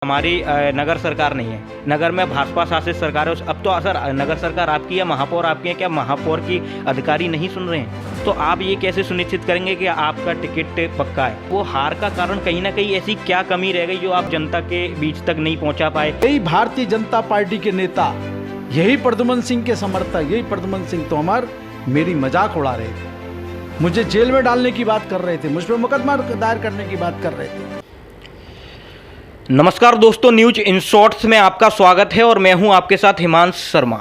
हमारी नगर सरकार नहीं है, नगर में भाजपा शासित सरकार है। अब तो सर नगर सरकार आपकी है, महापौर आपके हैं, क्या महापौर की अधिकारी नहीं सुन रहे हैं? तो आप ये कैसे सुनिश्चित करेंगे कि आपका टिकट पक्का है? वो हार का कारण कहीं ना कहीं ऐसी क्या कमी रह गई जो आप जनता के बीच तक नहीं पहुंचा पाए? यही भारतीय जनता पार्टी के नेता, यही प्रद्युमन सिंह के समर्थक, यही प्रद्युमन सिंह तो मेरी मजाक उड़ा रहे थे, मुझे जेल में डालने की बात कर रहे थे, मुझ पर मुकदमा दायर करने की बात कर रहे थे। नमस्कार दोस्तों, न्यूज इन शॉर्ट्स में आपका स्वागत है और मैं हूं आपके साथ हिमांशु शर्मा।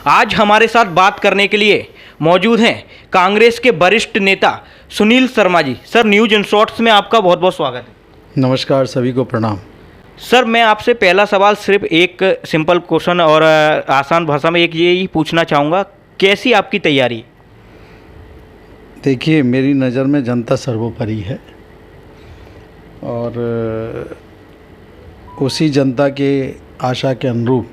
आज हमारे साथ बात करने के लिए मौजूद हैं कांग्रेस के वरिष्ठ नेता Sunil Sharma ji. Sir, news in shorts में आपका बहुत बहुत स्वागत है। नमस्कार, सभी को प्रणाम। सर, मैं आपसे पहला सवाल सिर्फ एक सिंपल क्वेश्चन और आसान भाषा में एक यही पूछना चाहूँगा, कैसी आपकी तैयारी? देखिए, मेरी नज़र में जनता सर्वोपरि है और उसी जनता के आशा के अनुरूप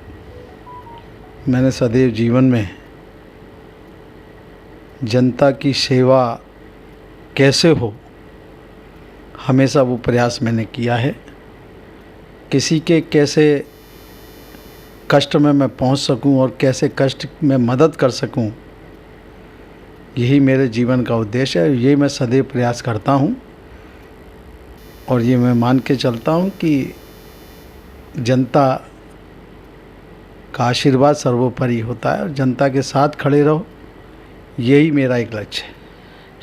मैंने सदैव जीवन में जनता की सेवा कैसे हो, हमेशा वो प्रयास मैंने किया है। किसी के कैसे कष्ट में मैं पहुंच सकूं और कैसे कष्ट में मदद कर सकूं, यही मेरे जीवन का उद्देश्य है। ये मैं सदैव प्रयास करता हूं और ये मैं मान के चलता हूं कि जनता का आशीर्वाद सर्वोपरि होता है और जनता के साथ खड़े रहो, यही मेरा एक लक्ष्य है।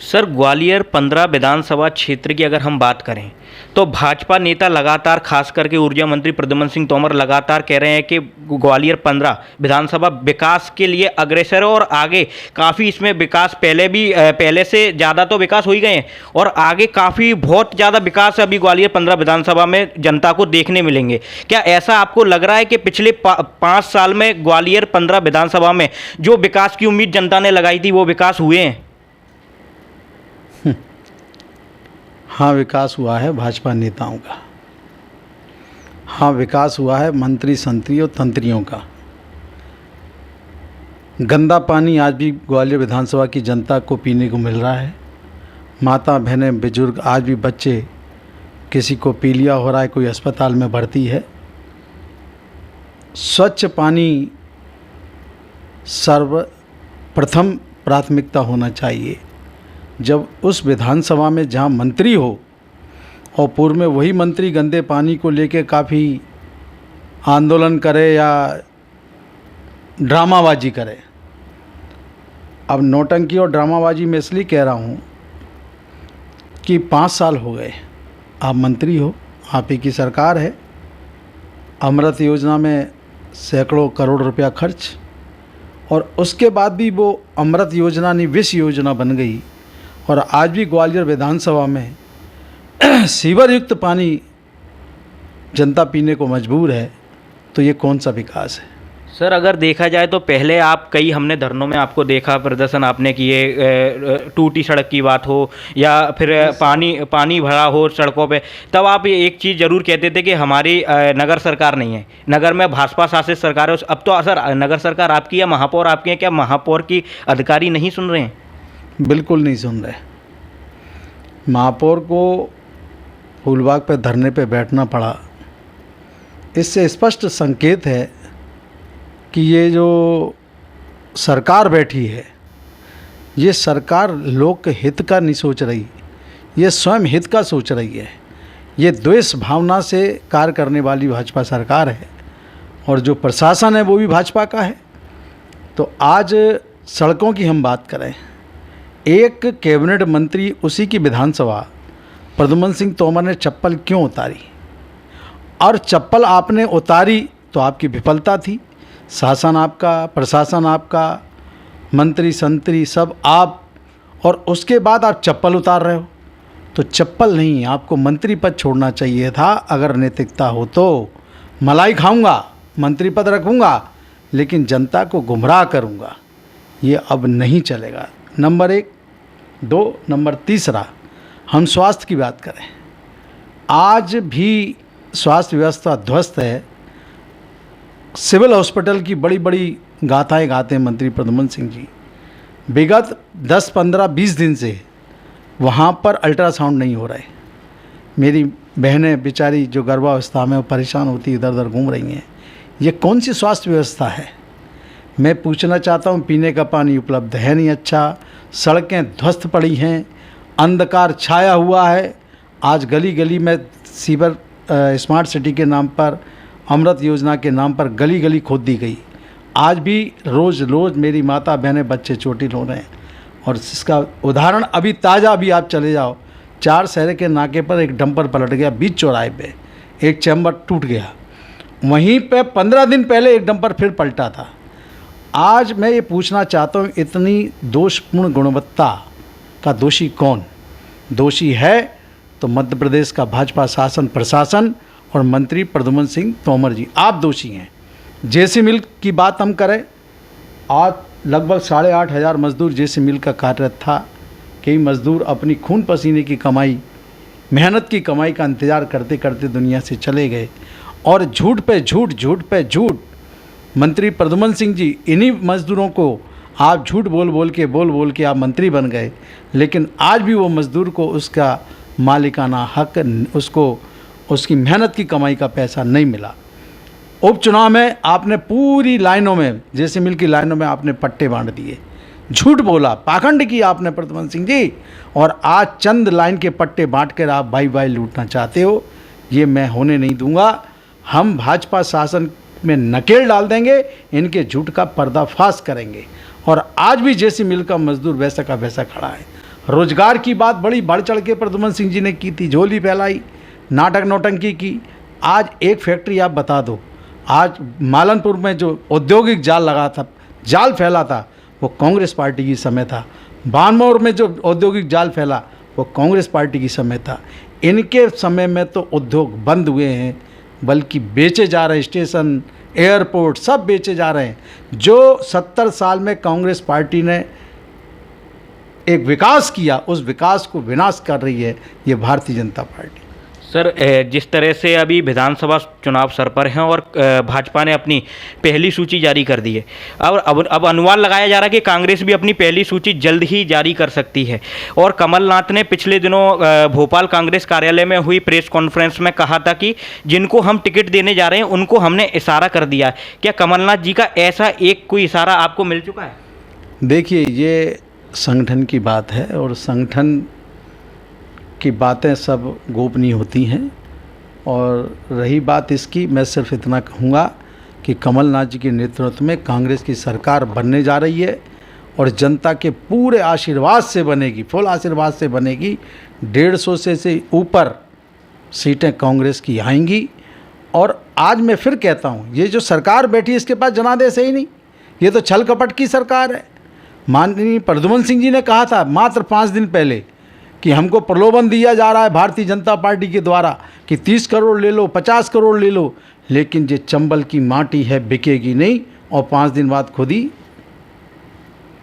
सर, ग्वालियर 15 विधानसभा क्षेत्र की अगर हम बात करें तो भाजपा नेता लगातार, खास करके ऊर्जा मंत्री प्रद्युमन सिंह तोमर लगातार कह रहे हैं कि ग्वालियर 15 विधानसभा विकास के लिए अग्रसर है और आगे काफ़ी इसमें विकास पहले से ज़्यादा तो विकास हो ही गए हैं और आगे काफ़ी बहुत ज़्यादा विकास अभी ग्वालियर 15 विधानसभा में जनता को देखने मिलेंगे। क्या ऐसा आपको लग रहा है कि पिछले 5 साल में ग्वालियर 15 विधानसभा में जो विकास की उम्मीद जनता ने लगाई थी वो विकास हुए हैं? हाँ, विकास हुआ है भाजपा नेताओं का। हाँ, विकास हुआ है मंत्री संतरी और तंत्रियों का। गंदा पानी आज भी ग्वालियर विधानसभा की जनता को पीने को मिल रहा है। माता बहनें बुजुर्ग, आज भी बच्चे, किसी को पीलिया हो रहा है, कोई अस्पताल में भर्ती है। स्वच्छ पानी सर्वप्रथम प्राथमिकता होना चाहिए। जब उस विधानसभा में जहाँ मंत्री हो और पूर्व में वही मंत्री गंदे पानी को लेके काफ़ी आंदोलन करे या ड्रामाबाजी करे। अब नौटंकी और ड्रामाबाजी में इसलिए कह रहा हूँ कि 5 साल हो गए आप मंत्री हो, आप ही की सरकार है। अमृत योजना में सैकड़ों करोड़ रुपया खर्च और उसके बाद भी वो अमृत योजना नहीं विष योजना बन गई और आज भी ग्वालियर विधानसभा में सीवर युक्त पानी जनता पीने को मजबूर है, तो ये कौन सा विकास है? सर, अगर देखा जाए तो पहले हमने धरनों में आपको देखा, प्रदर्शन आपने किए, टूटी सड़क की बात हो या फिर पानी भरा हो सड़कों पे, तब आप एक चीज़ ज़रूर कहते थे कि हमारी नगर सरकार नहीं है, नगर में भाजपा शासित सरकार है। अब तो सर नगर सरकार आपकी है, महापौर आपके हैं, क्या महापौर की अधिकारी नहीं सुन रहे हैं? बिल्कुल नहीं सुन रहे। महापौर को फूलबाग पे धरने पे बैठना पड़ा। इससे स्पष्ट संकेत है कि ये जो सरकार बैठी है, ये सरकार लोक हित का नहीं सोच रही, ये स्वयं हित का सोच रही है। ये द्वेष भावना से कार्य करने वाली भाजपा सरकार है और जो प्रशासन है वो भी भाजपा का है। तो आज सड़कों की हम बात करें, एक कैबिनेट मंत्री, उसी की विधानसभा, प्रद्युमन सिंह तोमर ने चप्पल क्यों उतारी? और चप्पल आपने उतारी तो आपकी विफलता थी। शासन आपका, प्रशासन आपका, मंत्री संतरी सब आप, और उसके बाद आप चप्पल उतार रहे हो। तो चप्पल नहीं, आपको मंत्री पद छोड़ना चाहिए था। अगर नैतिकता हो तो मलाई खाऊंगा, मंत्री पद रखूंगा, लेकिन जनता को गुमराह करूंगा, ये अब नहीं चलेगा। नंबर 1, 2, नंबर तीसरा, हम स्वास्थ्य की बात करें, आज भी स्वास्थ्य व्यवस्था ध्वस्त है। सिविल हॉस्पिटल की बड़ी बड़ी गाथाएं गाते हैं मंत्री प्रद्युमन सिंह जी। विगत 10, 15, 20 दिन से वहाँ पर अल्ट्रासाउंड नहीं हो रहा है। मेरी बहनें बेचारी जो गर्भावस्था में वो परेशान होती इधर उधर घूम रही हैं। ये कौन सी स्वास्थ्य व्यवस्था है? मैं पूछना चाहता हूँ, पीने का पानी उपलब्ध है नहीं अच्छा, सड़कें ध्वस्त पड़ी हैं, अंधकार छाया हुआ है। आज गली गली में सीवर स्मार्ट सिटी के नाम पर, अमृत योजना के नाम पर गली गली खोद दी गई। आज भी रोज़ रोज़ मेरी माता बहनें बच्चे चोटिल हो रहे हैं। और इसका उदाहरण अभी ताज़ा, अभी आप चले जाओ, 4 शहर के नाके पर एक डंपर पलट गया बीच चौराहे पे, एक चैम्बर टूट गया। वहीं पे 15 दिन पहले एक डंपर फिर पलटा था। आज मैं ये पूछना चाहता हूँ, इतनी दोषपूर्ण गुणवत्ता का दोषी कौन? दोषी है तो मध्य प्रदेश का भाजपा शासन प्रशासन और मंत्री प्रद्युम्न सिंह तोमर जी, आप दोषी हैं। जेसी मिल की बात हम करें, आज लगभग 8,500 मजदूर जेसी मिल का कार्यरत था। कई मजदूर अपनी खून पसीने की कमाई, मेहनत की कमाई का इंतज़ार करते करते दुनिया से चले गए। और झूठ पे झूठ, झूठ पे झूठ, मंत्री प्रद्युम्न सिंह जी, इन्हीं मजदूरों को आप झूठ बोल बोल के आप मंत्री बन गए। लेकिन आज भी वो मजदूर को उसका मालिकाना हक, उसको उसकी मेहनत की कमाई का पैसा नहीं मिला। उपचुनाव में आपने पूरी लाइनों में, जैसे मिल की लाइनों में आपने पट्टे बांट दिए, झूठ बोला, पाखंड किया आपने प्रद्युम्न सिंह जी। और आज चंद लाइन के पट्टे बांट कर आप भाई लूटना चाहते हो, ये मैं होने नहीं दूंगा। हम भाजपा शासन में नकेल डाल देंगे, इनके झूठ का पर्दाफाश करेंगे। और आज भी जैसी मिल का मजदूर वैसा का वैसा खड़ा है। रोजगार की बात बड़ी बढ़ चढ़ के प्रद्युम्न सिंह जी ने की थी, झोली फैलाई, नाटक नौटंकी की। आज एक फैक्ट्री आप बता दो, आज मालनपुर में जो औद्योगिक जाल फैला था वो कांग्रेस पार्टी की समय था। बानमौर में जो औद्योगिक जाल फैला वो कांग्रेस पार्टी की समय था। इनके समय में तो उद्योग बंद हुए हैं, बल्कि बेचे जा रहे हैं, स्टेशन, एयरपोर्ट सब बेचे जा रहे हैं। जो 70 साल में कांग्रेस पार्टी ने एक विकास किया, उस विकास को विनाश कर रही है ये भारतीय जनता पार्टी। सर, जिस तरह से अभी विधानसभा चुनाव सर पर हैं और भाजपा ने अपनी पहली सूची जारी कर दी है, अब अनुमान लगाया जा रहा है कि कांग्रेस भी अपनी पहली सूची जल्द ही जारी कर सकती है। और कमलनाथ ने पिछले दिनों भोपाल कांग्रेस कार्यालय में हुई प्रेस कॉन्फ्रेंस में कहा था कि जिनको हम टिकट देने जा रहे हैं उनको हमने इशारा कर दिया है। क्या कमलनाथ जी का ऐसा एक कोई इशारा आपको मिल चुका है? देखिए, ये संगठन की बात है और संगठन की बातें सब गोपनीय होती हैं। और रही बात इसकी, मैं सिर्फ इतना कहूँगा कि कमलनाथ जी के नेतृत्व में कांग्रेस की सरकार बनने जा रही है और जनता के पूरे आशीर्वाद से बनेगी, फुल आशीर्वाद से बनेगी। 150 से ऊपर सीटें कांग्रेस की आएंगी। और आज मैं फिर कहता हूँ, ये जो सरकार बैठी है इसके पास जनादेश है ही नहीं, ये तो छल कपट की सरकार है। माननीय प्रद्युम्न सिंह जी ने कहा था मात्र 5 दिन पहले कि हमको प्रलोभन दिया जा रहा है भारतीय जनता पार्टी के द्वारा कि 30 करोड़ ले लो, 50 करोड़ ले लो, लेकिन ये चंबल की माटी है, बिकेगी नहीं। और 5 दिन बाद खुद ही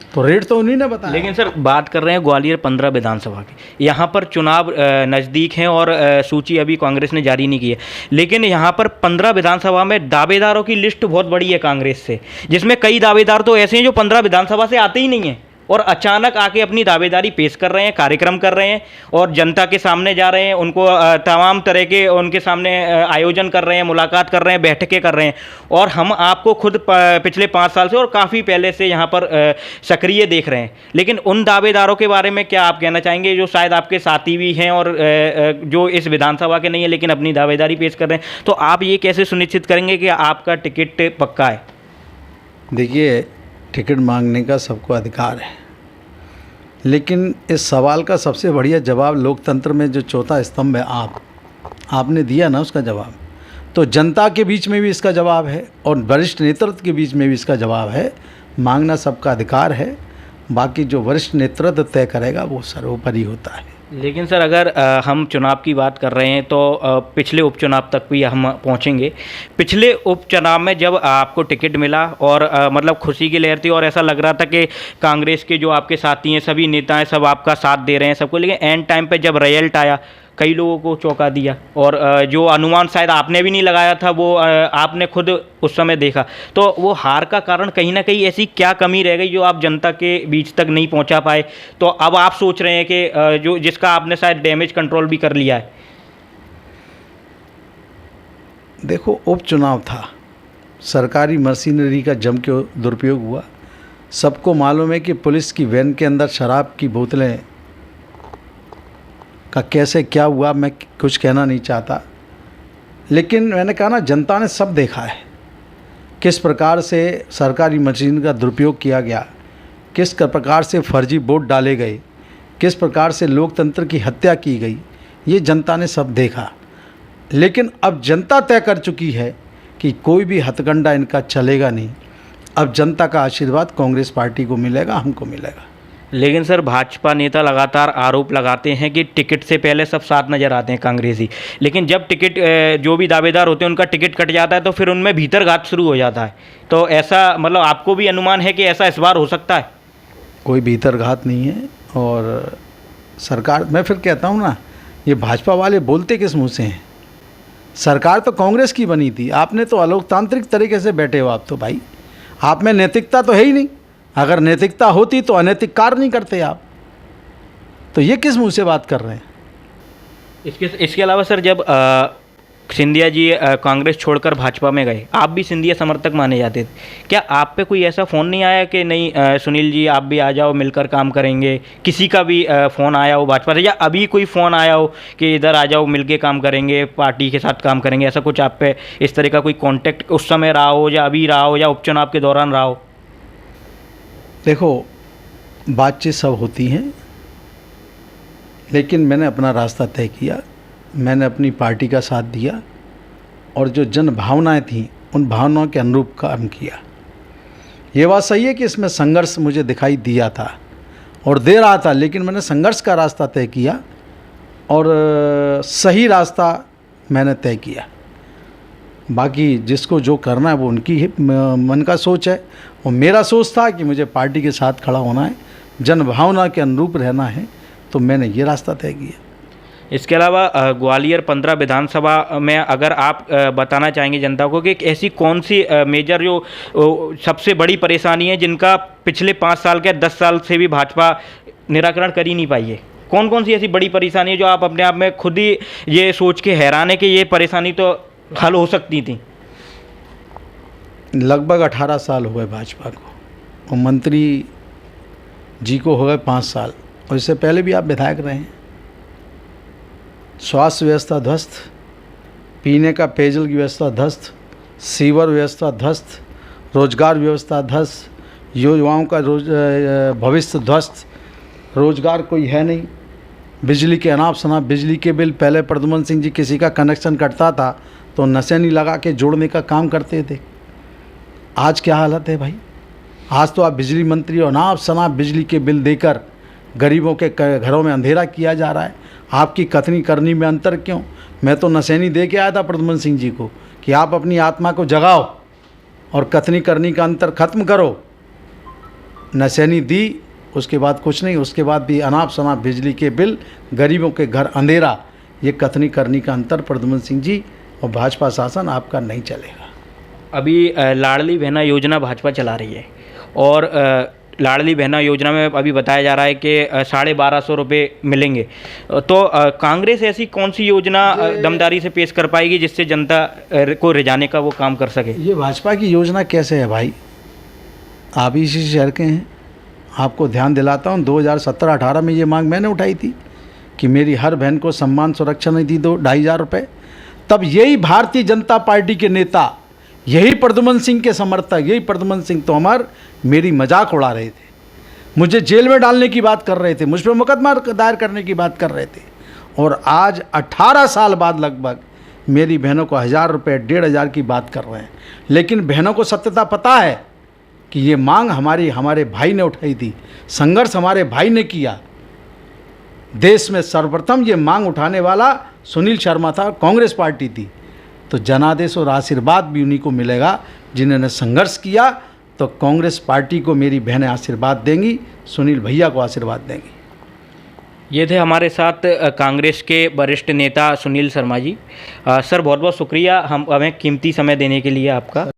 तो रेट तो उन्हीं ने बताया। लेकिन सर, बात कर रहे हैं ग्वालियर 15 विधानसभा की। यहाँ पर चुनाव नज़दीक हैं और सूची अभी कांग्रेस ने जारी नहीं की है, लेकिन यहाँ पर 15 विधानसभा में दावेदारों की लिस्ट बहुत बड़ी है कांग्रेस से, जिसमें कई दावेदार तो ऐसे हैं जो 15 विधानसभा से आते ही नहीं हैं और अचानक आके अपनी दावेदारी पेश कर रहे हैं, कार्यक्रम कर रहे हैं और जनता के सामने जा रहे हैं, उनको तमाम तरह के उनके सामने आयोजन कर रहे हैं, मुलाकात कर रहे हैं, बैठकें कर रहे हैं। और हम आपको खुद पिछले 5 साल से और काफ़ी पहले से यहाँ पर सक्रिय देख रहे हैं। लेकिन उन दावेदारों के बारे में क्या आप कहना चाहेंगे जो शायद आपके साथी भी हैं और जो इस विधानसभा के नहीं है लेकिन अपनी दावेदारी पेश कर रहे हैं? तो आप ये कैसे सुनिश्चित करेंगे कि आपका टिकट पक्का है? देखिए, टिकट मांगने का सबको अधिकार है, लेकिन इस सवाल का सबसे बढ़िया जवाब लोकतंत्र में जो चौथा स्तंभ है आपने दिया ना, उसका जवाब तो जनता के बीच में भी इसका जवाब है और वरिष्ठ नेतृत्व के बीच में भी इसका जवाब है। मांगना सबका अधिकार है, बाकी जो वरिष्ठ नेतृत्व तय करेगा वो सर्वोपरि होता है। लेकिन सर, अगर हम चुनाव की बात कर रहे हैं तो पिछले उपचुनाव तक भी हम पहुंचेंगे। पिछले उपचुनाव में जब आपको टिकट मिला और मतलब खुशी की लहर थी और ऐसा लग रहा था कि कांग्रेस के जो आपके साथी हैं, सभी नेता हैं, सब आपका साथ दे रहे हैं सबको, लेकिन एंड टाइम पे जब रिजल्ट आया कई लोगों को चौंका दिया और जो अनुमान शायद आपने भी नहीं लगाया था वो आपने खुद उस समय देखा। तो वो हार का कारण कहीं ना कहीं ऐसी क्या कमी रह गई जो आप जनता के बीच तक नहीं पहुंचा पाए? तो अब आप सोच रहे हैं कि जो जिसका आपने शायद डैमेज कंट्रोल भी कर लिया है। देखो, उपचुनाव था, सरकारी मशीनरी का जम के दुरुपयोग हुआ। सबको मालूम है कि पुलिस की वैन के अंदर शराब की बोतलें का कैसे क्या हुआ, मैं कुछ कहना नहीं चाहता। लेकिन मैंने कहा ना, जनता ने सब देखा है किस प्रकार से सरकारी मशीन का दुरुपयोग किया गया, किस प्रकार से फर्जी वोट डाले गए, किस प्रकार से लोकतंत्र की हत्या की गई, ये जनता ने सब देखा। लेकिन अब जनता तय कर चुकी है कि कोई भी हथकंडा इनका चलेगा नहीं। अब जनता का आशीर्वाद कांग्रेस पार्टी को मिलेगा, हमको मिलेगा। लेकिन सर, भाजपा नेता लगातार आरोप लगाते हैं कि टिकट से पहले सब साथ नजर आते हैं कांग्रेसी, लेकिन जब टिकट जो भी दावेदार होते हैं उनका टिकट कट जाता है तो फिर उनमें भीतरघात शुरू हो जाता है। तो ऐसा मतलब आपको भी अनुमान है कि ऐसा इस बार हो सकता है? कोई भीतरघात नहीं है। और सरकार, मैं फिर कहता हूँ ना, ये भाजपा वाले बोलते किस मुँह से हैं? सरकार तो कांग्रेस की बनी थी, आपने तो अलोकतांत्रिक तरीके से बैठे हो। आप तो भाई, आप में नैतिकता तो है ही नहीं। अगर नैतिकता होती तो अनैतिक कार्य नहीं करते आप। तो ये किस मुंह से बात कर रहे हैं? इसके अलावा सर, जब सिंधिया जी कांग्रेस छोड़कर भाजपा में गए, आप भी सिंधिया समर्थक माने जाते थे, क्या आप पे कोई ऐसा फ़ोन नहीं आया कि नहीं सुनील जी आप भी आ जाओ, मिलकर काम करेंगे? किसी का भी फ़ोन आया हो भाजपा से, या अभी कोई फ़ोन आया हो कि इधर आ जाओ, मिलके काम करेंगे, पार्टी के साथ काम करेंगे? ऐसा कुछ आप पे इस तरह का कोई कॉन्टेक्ट उस समय रहा हो, या अभी रहा हो, या उपचुनाव के दौरान रहा हो? देखो, बातचीत सब होती हैं, लेकिन मैंने अपना रास्ता तय किया, मैंने अपनी पार्टी का साथ दिया और जो जन भावनाएं थीं उन भावनाओं के अनुरूप काम किया। ये बात सही है कि इसमें संघर्ष मुझे दिखाई दिया था और दे रहा था, लेकिन मैंने संघर्ष का रास्ता तय किया और सही रास्ता मैंने तय किया। बाकी जिसको जो करना है वो उनकी ही मन का सोच है, और मेरा सोच था कि मुझे पार्टी के साथ खड़ा होना है, जन भावना के अनुरूप रहना है, तो मैंने ये रास्ता तय किया। इसके अलावा ग्वालियर 15 विधानसभा में अगर आप बताना चाहेंगे जनता को कि एक ऐसी कौन सी मेजर जो सबसे बड़ी परेशानी है जिनका पिछले 5 साल के 10 साल से भी भाजपा निराकरण कर ही नहीं पाई है? कौन कौन सी ऐसी बड़ी परेशानी है जो आप अपने आप में खुद ही ये सोच के हैरान है कि ये परेशानी तो हल हो सकती थी? लगभग 18 साल हो गए भाजपा को, और मंत्री जी को हो गए 5 साल, और इससे पहले भी आप विधायक रहे हैं। स्वास्थ्य व्यवस्था ध्वस्त, पीने का पेयजल की व्यवस्था ध्वस्त, सीवर व्यवस्था ध्वस्त, रोजगार व्यवस्था ध्वस्त, युवाओं का भविष्य ध्वस्त, रोजगार कोई है नहीं, बिजली के अनाप शनाप बिजली के बिल। पहले प्रद्युमन सिंह जी किसी का कनेक्शन कटता था तो नसेनी लगा के जोड़ने का काम करते थे। आज क्या हालत है भाई? आज तो आप बिजली मंत्री और अनाप शनाप बिजली के बिल देकर गरीबों के घरों में अंधेरा किया जा रहा है। आपकी कथनी करनी में अंतर क्यों? मैं तो नसेनी दे के आया था प्रद्युमन सिंह जी को कि आप अपनी आत्मा को जगाओ और कथनी करनी का अंतर खत्म करो। नसेनी दी, उसके बाद कुछ नहीं, उसके बाद भी अनाप शनाप बिजली के बिल, गरीबों के घर अंधेरा। ये कथनी करनी का अंतर प्रद्युमन सिंह जी और भाजपा शासन आपका नहीं चलेगा। अभी लाडली बहना योजना भाजपा चला रही है, और लाडली बहना योजना में अभी बताया जा रहा है कि 1250 रुपये मिलेंगे। तो कांग्रेस ऐसी कौन सी योजना दमदारी से पेश कर पाएगी जिससे जनता को रिझाने का वो काम कर सके? ये भाजपा की योजना कैसे है भाई? आप ही इसी शहर के हैं, आपको ध्यान दिलाता हूँ, 2017-18 में ये मांग मैंने उठाई थी कि मेरी हर बहन को सम्मान सुरक्षा निधि दो 2500 रुपये। तब यही भारतीय जनता पार्टी के नेता, यही प्रद्युमन सिंह के समर्थक, यही प्रद्युमन सिंह तोमर मेरी मजाक उड़ा रहे थे, मुझे जेल में डालने की बात कर रहे थे, मुझ पर मुकदमा दायर करने की बात कर रहे थे। और आज 18 साल बाद लगभग मेरी बहनों को 1000 रुपये, 1500 की बात कर रहे हैं। लेकिन बहनों को सत्यता पता है कि ये मांग हमारे भाई ने उठाई थी, संघर्ष हमारे भाई ने किया। देश में सर्वप्रथम ये मांग उठाने वाला सुनील शर्मा था, कांग्रेस पार्टी थी। तो जनादेश और आशीर्वाद भी उन्हीं को मिलेगा जिन्होंने संघर्ष किया। तो कांग्रेस पार्टी को मेरी बहनें आशीर्वाद देंगी, सुनील भैया को आशीर्वाद देंगी। ये थे हमारे साथ कांग्रेस के वरिष्ठ नेता सुनील शर्मा जी। सर, बहुत बहुत शुक्रिया हमें कीमती समय देने के लिए आपका।